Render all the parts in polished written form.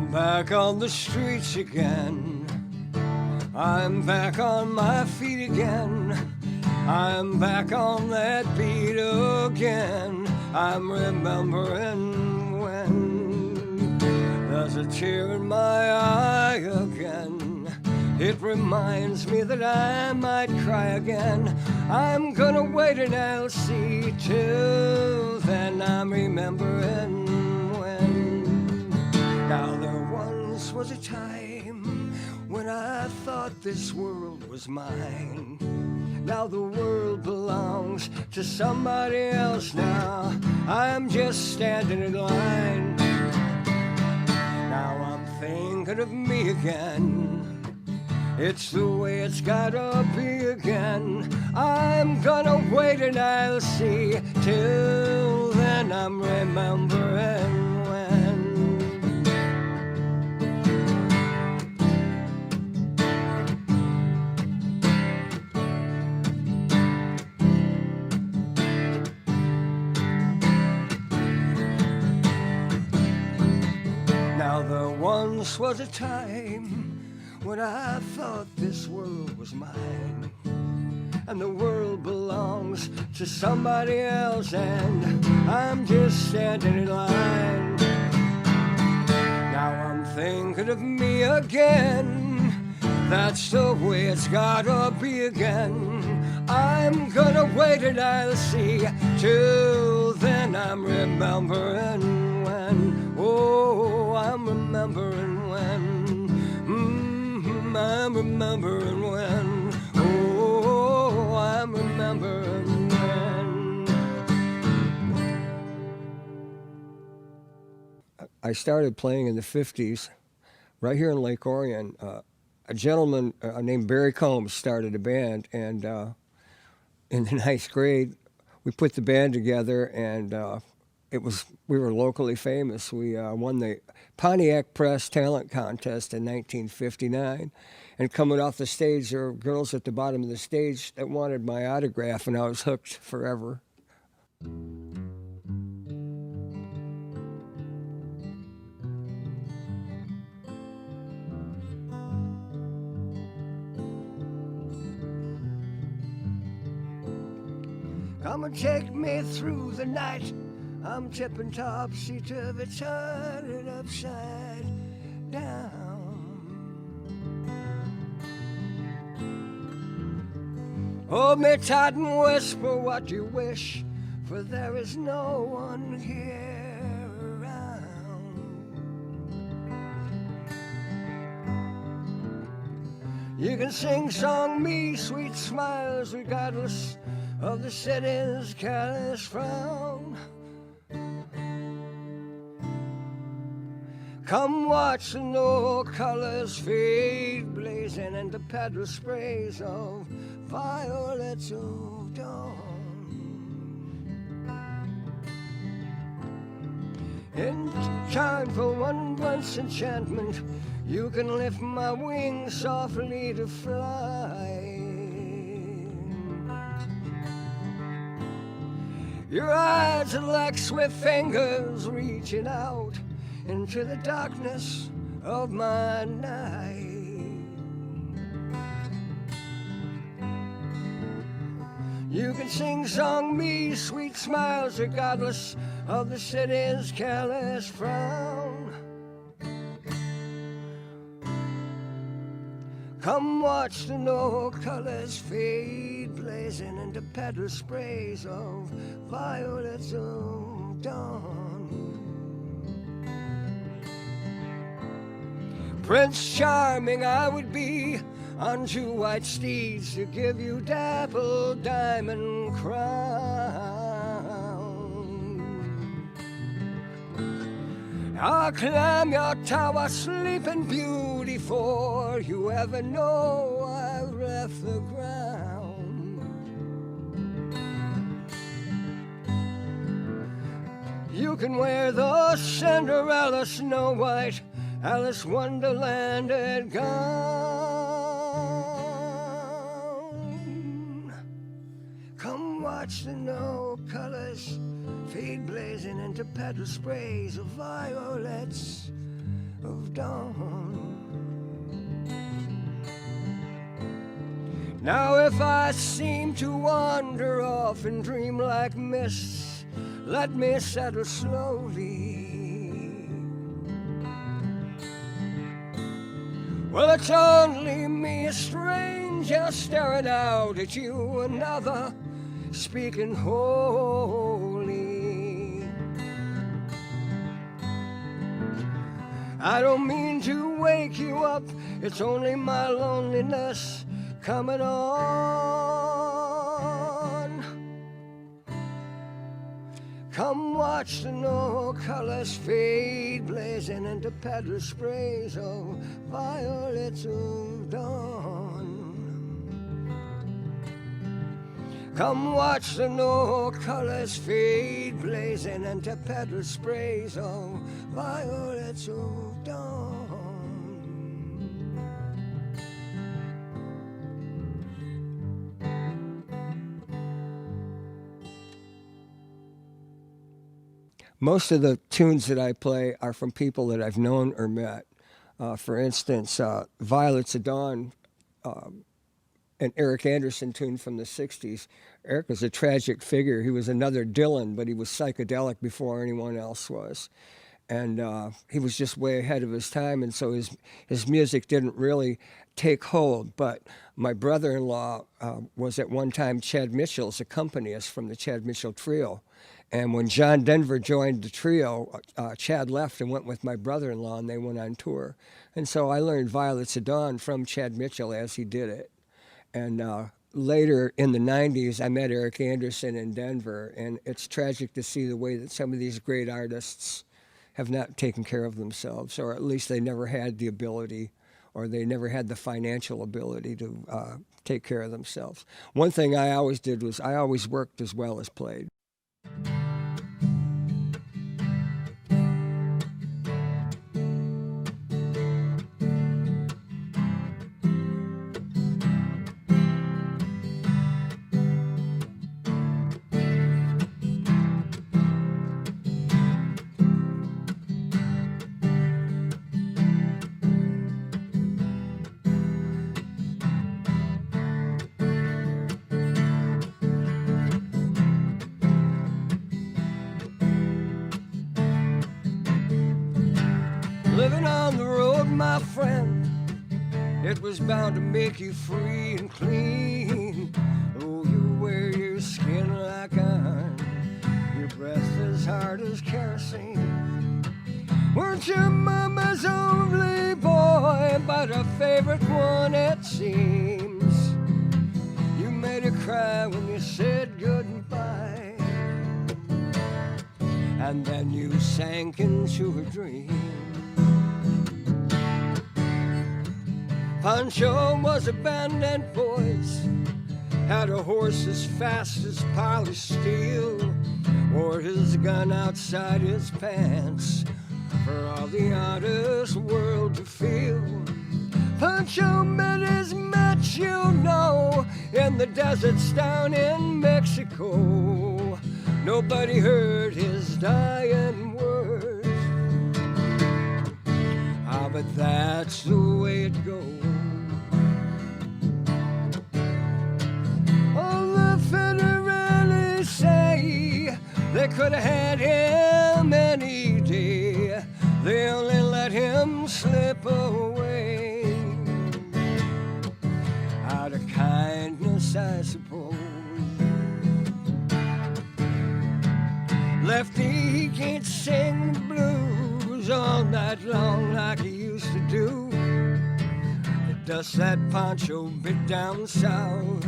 I'm back on the streets again. I'm back on my feet again. I'm back on that beat again. I'm remembering when there's a tear in my eye again. It reminds me that I might cry again. I'm gonna wait and I'll see. Till then I'm remembering when. Now there once was a time when I thought this world was mine. Now the world belongs to somebody else now. I'm just standing in line. Now I'm thinking of me again. It's the way it's gotta be again. I'm gonna wait and I'll see. Till then I'm remembering when. Now there once was a time when I thought this world was mine, and the world belongs to somebody else, and I'm just standing in line. Now I'm thinking of me again. That's the way it's gotta be again. I'm gonna wait and I'll see. Till then I'm remembering when. Oh, I'm remembering when. I'm remembering when. Oh, I'm remembering when. I started playing in the 50s right here in Lake Orion. A gentleman named Barry Combs started a band, and in the 9th grade, we put the band together, and we were locally famous. We won the Pontiac Press Talent Contest in 1959. And coming off the stage, there were girls at the bottom of the stage that wanted my autograph, and I was hooked forever. Come and take me through the night. I'm tipping topsy-turvy, turning upside down. Hold me tight and whisper what you wish, for there is no one here around. You can sing-song me sweet smiles regardless of the city's careless frown. Come watch the no colors fade, blazing into petal sprays of violets of dawn. In time for one once enchantment, you can lift my wings softly to fly. Your eyes are like swift fingers reaching out into the darkness of my night. You can sing-song me sweet smiles regardless of the city's careless frown. Come watch the no colors fade, blazing into petal sprays of violets of dawn. Prince Charming I would be on 2 white steeds to give you dappled diamond crown. I'll climb your tower, sleeping beauty, for you ever know I've left the ground. You can wear the Cinderella, Snow White, Alice Wonderland and gown. Come watch the no colors fade, blazing into petal sprays of violets of dawn. Now if I seem to wander off and dream like mists, let me settle slowly. Well, it's only me, a stranger, staring out at you, another speaking holy. I don't mean to wake you up, it's only my loneliness coming on. Come watch the no colors fade, blazing into petal sprays of violets of dawn. Come watch the no colors fade, blazing into petal sprays of violets of dawn. Most of the tunes that I play are from people that I've known or met. For instance, Violets of Dawn, an Eric Anderson tune from the 60s. Eric was a tragic figure. He was another Dylan, but he was psychedelic before anyone else was. And he was just way ahead of his time, and so his music didn't really take hold. But my brother-in-law was at one time Chad Mitchell's accompanist from the Chad Mitchell Trio. And when John Denver joined the trio, Chad left and went with my brother-in-law, and they went on tour. And so I learned Violets of Dawn from Chad Mitchell as he did it. And later in the 90s, I met Eric Anderson in Denver, and it's tragic to see the way that some of these great artists have not taken care of themselves, or at least they never had the ability, or they never had the financial ability to take care of themselves. One thing I always did was I always worked as well as played. Living on the road, my friend, it was bound to make you free and clean. Oh, you wear your skin like iron, your breath as hard as kerosene. Weren't your mama's only boy, but a favorite one it seems. You made her cry when you said goodbye, and then you sank into her dream. Pancho was a bandit voice, had a horse as fast as polished steel, wore his gun outside his pants for all the honest world to feel. Pancho met his match, you know, in the deserts down in Mexico. Nobody heard his dying words. Ah, but that's the way it goes. Oh, the Federales say they could have had him any day. They only let him slip away out of kindness, I suppose. Lefty, he can't sing the blues all night long like he used to do. The dust that Pancho bit down south,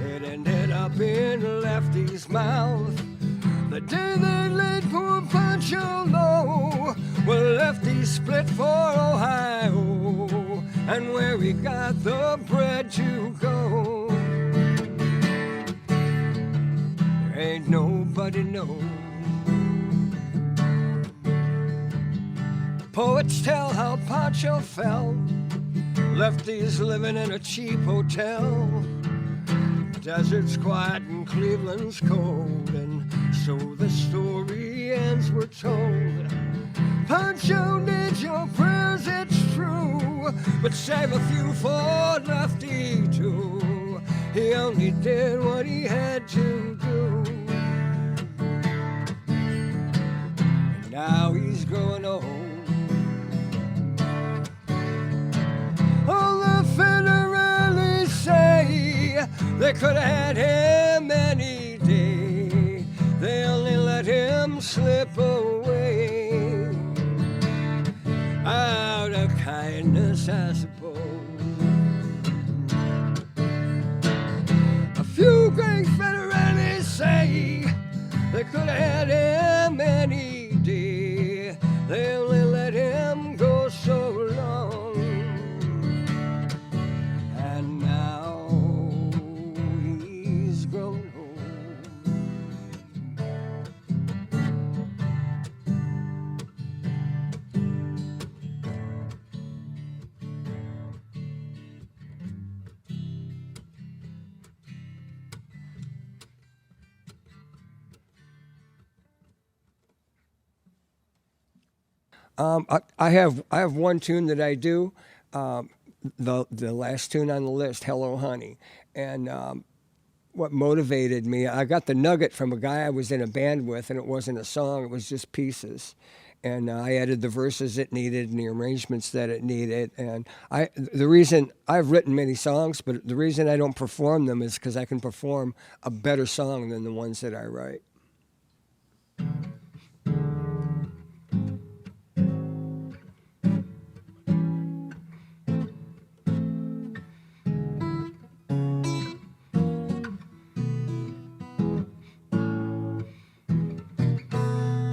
it ended up in Lefty's mouth. The day they laid poor Pancho low, well, Lefty split for Ohio, and where he got the bread to go, there ain't nobody knows. Poets tell how Pancho fell, Lefty's living in a cheap hotel. Desert's quiet and Cleveland's cold, and so the story ends, we're told. Pancho needs your prayers but save a few for Lefty too. He only did what he had to do. And now he's growing old. Oh, the Federalists say they could have had him any day. They only let him slip away out of kindness, I suppose. A few great Federalists say they could have had him any day. They only let him go so long. And now he's grown old. I have one tune that I do, the last tune on the list, Hello Honey. And what motivated me, I got the nugget from a guy I was in a band with, and it wasn't a song, it was just pieces. And I added the verses it needed and the arrangements that it needed. And the reason, I've written many songs, but the reason I don't perform them is because I can perform a better song than the ones that I write.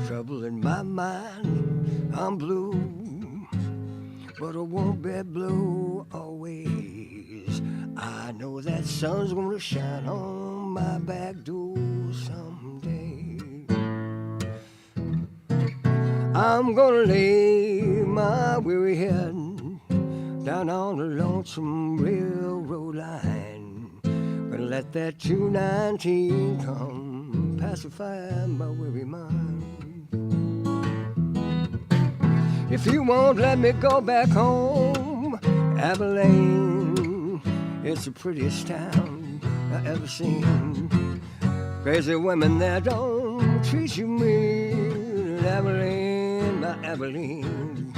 Trouble in my mind, I'm blue, but I won't be blue always. I know that sun's gonna shine on my back door someday. I'm gonna lay my weary head down on the lonesome railroad line. Gonna let that 219 come pacify my weary mind. If you won't let me go back home, Abilene, it's the prettiest town I ever seen. Crazy women that don't treat you mean, Abilene, my Abilene.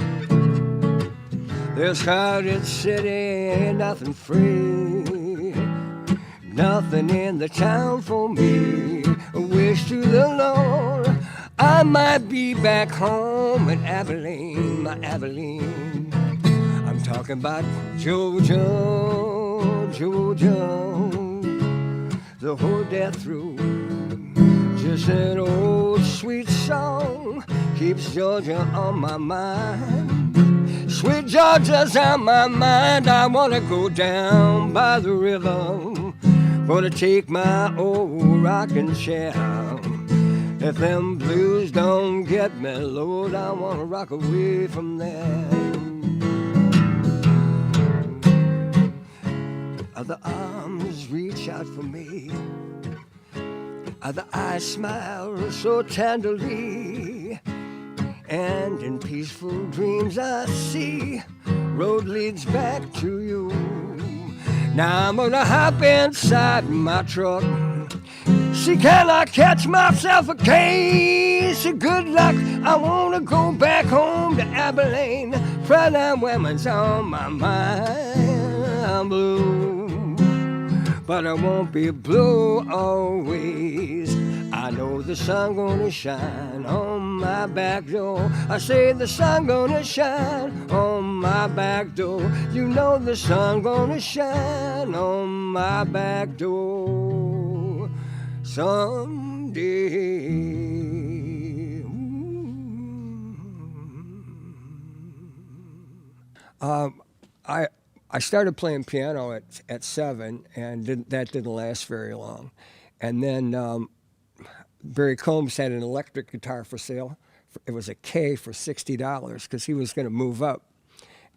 This crowded city ain't nothing free, nothing in the town for me. I wish to the Lord I might be back home in Abilene, my Abilene. I'm talking about Georgia, Georgia, the whole day through. Just an old sweet song keeps Georgia on my mind. Sweet Georgia's on my mind. I wanna go down by the river, gonna take my old rocking chair. If them blues don't get me, Lord, I wanna rock away from there. Other arms reach out for me, other eyes smile so tenderly, and in peaceful dreams I see road leads back to you. Now I'm gonna hop inside my truck. See, can I catch myself a case of good luck? I wanna go back home to Abilene. Pregnant women's on my mind. I'm blue, but I won't be blue always. I know the sun gonna shine on my back door. I say the sun gonna shine on my back door. You know the sun gonna shine on my back door someday. I started playing piano at 7, and that didn't last very long. And then Barry Combs had an electric guitar for sale. It was a K for $60 because he was going to move up.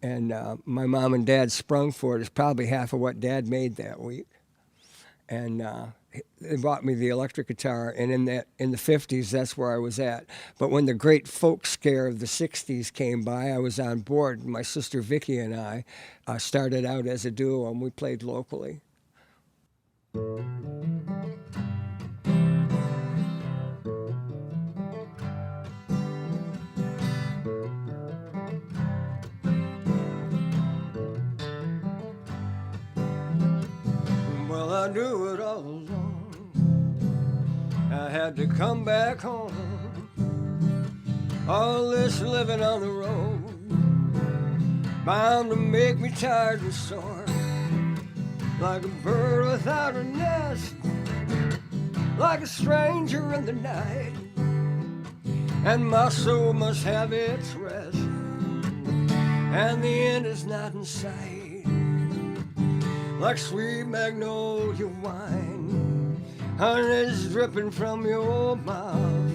And my mom and dad sprung for it. It's probably half of what Dad made that week. and they bought me the electric guitar. And in the 50s, that's where I was at. But when the great folk scare of the 60s came by, I was on board. My sister Vicky and I started out as a duo, and we played locally. Well, I knew it all along. I had to come back home. All this living on the road bound to make me tired and sore, like a bird without a nest, like a stranger in the night. And my soul must have its rest, and the end is not in sight. Like sweet magnolia wine, honey's dripping from your mouth.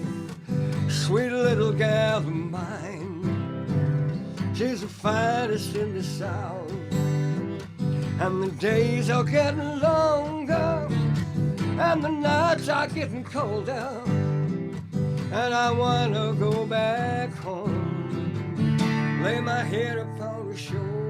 Sweet little gal of mine, she's the finest in the South. And the days are getting longer, and the nights are getting colder, and I wanna go back home, lay my head upon her shoulder.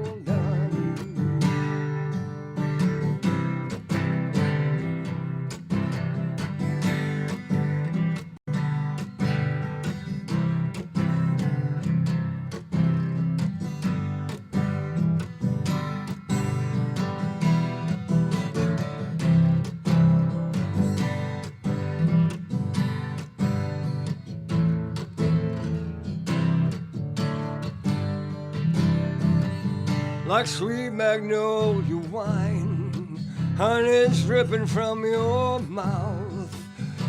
Like sweet magnolia wine, honey's dripping from your mouth.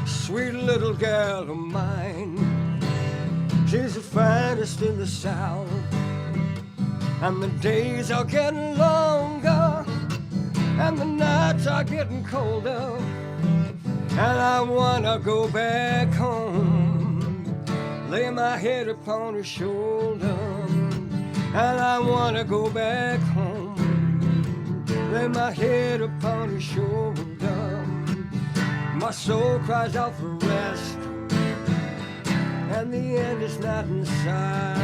Sweet little gal of mine, she's the finest in the South. And the days are getting longer, and the nights are getting colder, and I wanna go back home, lay my head upon her shoulder. And I wanna go back home, lay my head upon her shoulder. My soul cries out for rest, and the end is not in sight.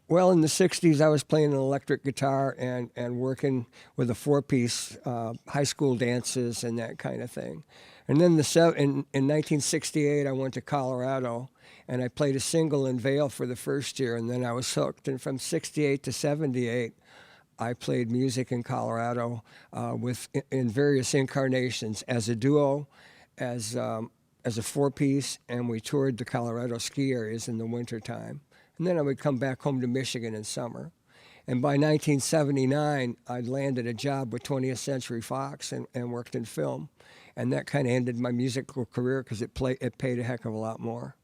Well, in the 60s, I was playing an electric guitar and working with a four-piece, high school dances and that kind of thing. And then in 1968, I went to Colorado, and I played a single in Vail for the first year, and then I was hooked. And from 68 to 78, I played music in Colorado in various incarnations, as a duo, as a four-piece, and we toured the Colorado ski areas in the wintertime. And then I would come back home to Michigan in summer. And by 1979, I'd landed a job with 20th Century Fox and worked in film. And that kind of ended my musical career because it paid a heck of a lot more.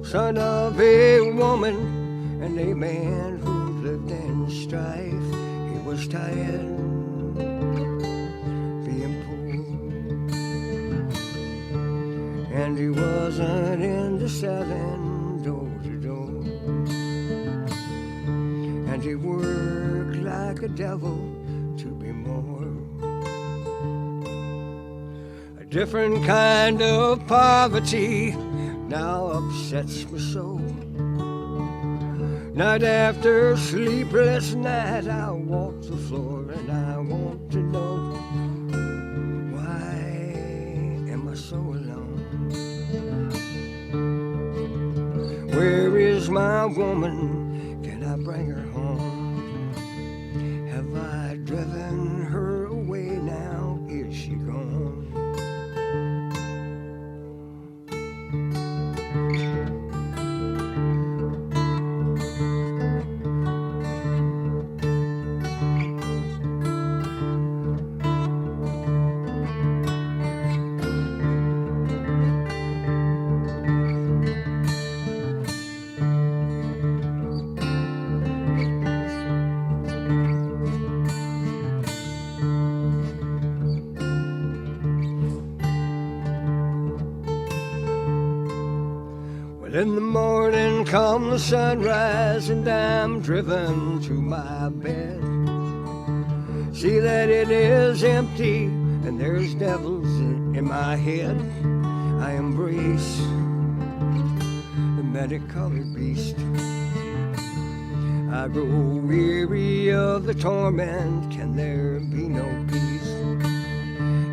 Son of a woman and a man who lived in strife. He was tired being poor, and he wasn't into selling door to door, and he worked like a devil to be more. A different kind of poverty now upsets me so. Night after sleepless night, I walk the floor and I want to know, why am I so alone? Where is my woman bring her home? Have I driven her away now? Is she gone? In the morning come the sunrise and I'm driven to my bed. See that it is empty and there's devils in my head. I embrace the many-colored beast. I grow weary of the torment, can there be no peace?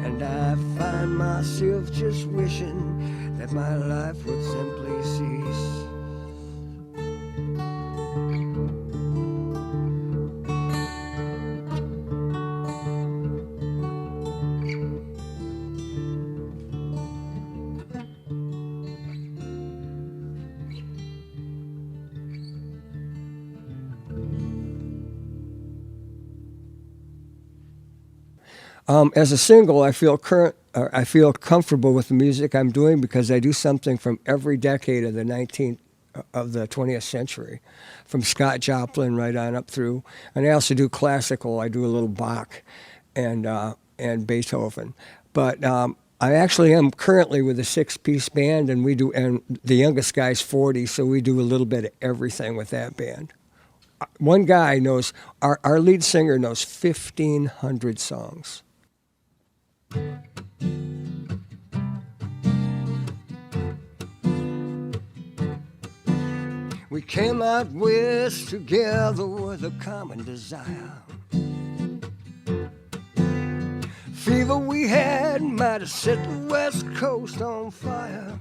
And I find myself just wishing that my life would simply cease. As a single, I feel comfortable with the music I'm doing because I do something from every decade of the 20th century, from Scott Joplin right on up through. And I also do classical. I do a little Bach and Beethoven. But I actually am currently with a 6-piece band, and the youngest guy's 40, so we do a little bit of everything with that band. One guy knows, our lead singer knows 1,500 songs. We came out west together with a common desire. Fever we had might have set the west coast on fire.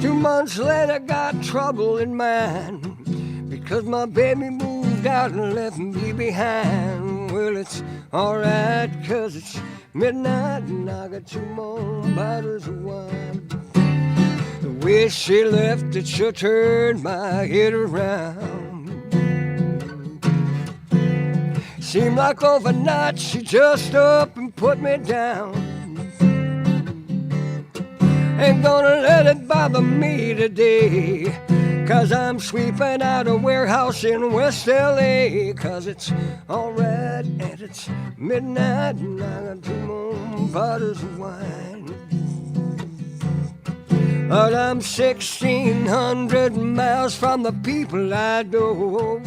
2 months later got trouble in mind because my baby moved out and left me behind. Well, it's alright, 'cause it's midnight and I got 2 more bottles of wine. The way she left, it sure turned my head around. Seemed like overnight she just up and put me down. Ain't gonna let it bother me today, 'cause I'm sweeping out a warehouse in West LA. 'Cause it's alright and it's midnight and I got 2 more bottles of wine. But I'm 1,600 miles from the people I know.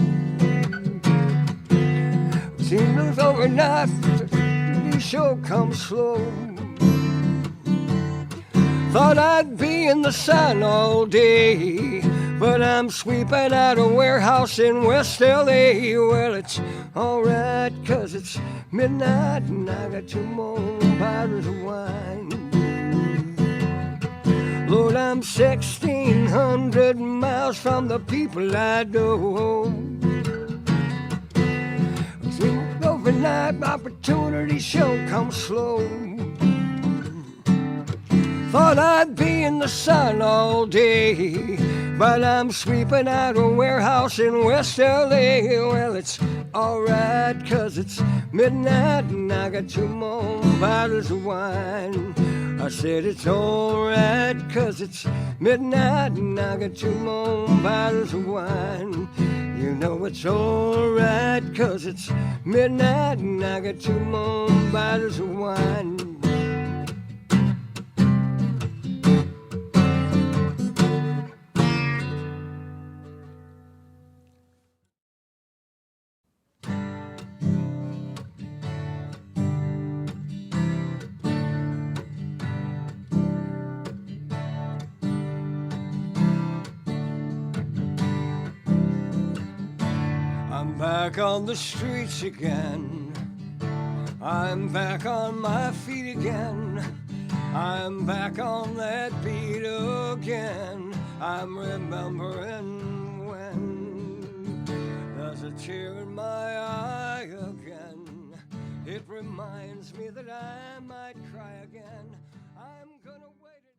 Seems overnight, the show comes slow. Thought I'd be in the sun all day, but I'm sweeping out a warehouse in West LA. Well, it's alright, 'cause it's midnight and I got 2 more bottles of wine. Lord, I'm 1,600 miles from the people I know. Overnight opportunity show comes slow. Thought I'd be in the sun all day, but I'm sweeping out a warehouse in West LA. Well, it's alright, 'cause it's midnight and I got 2 more bottles of wine. I said it's alright, 'cause it's midnight and I got 2 more bottles of wine. You know it's alright, 'cause it's midnight and I got 2 more bottles of wine. I'm back on the streets again. I'm back on my feet again. I'm back on that beat again. I'm remembering when tear in my eye again. It reminds me that I might cry again. I'm gonna wait.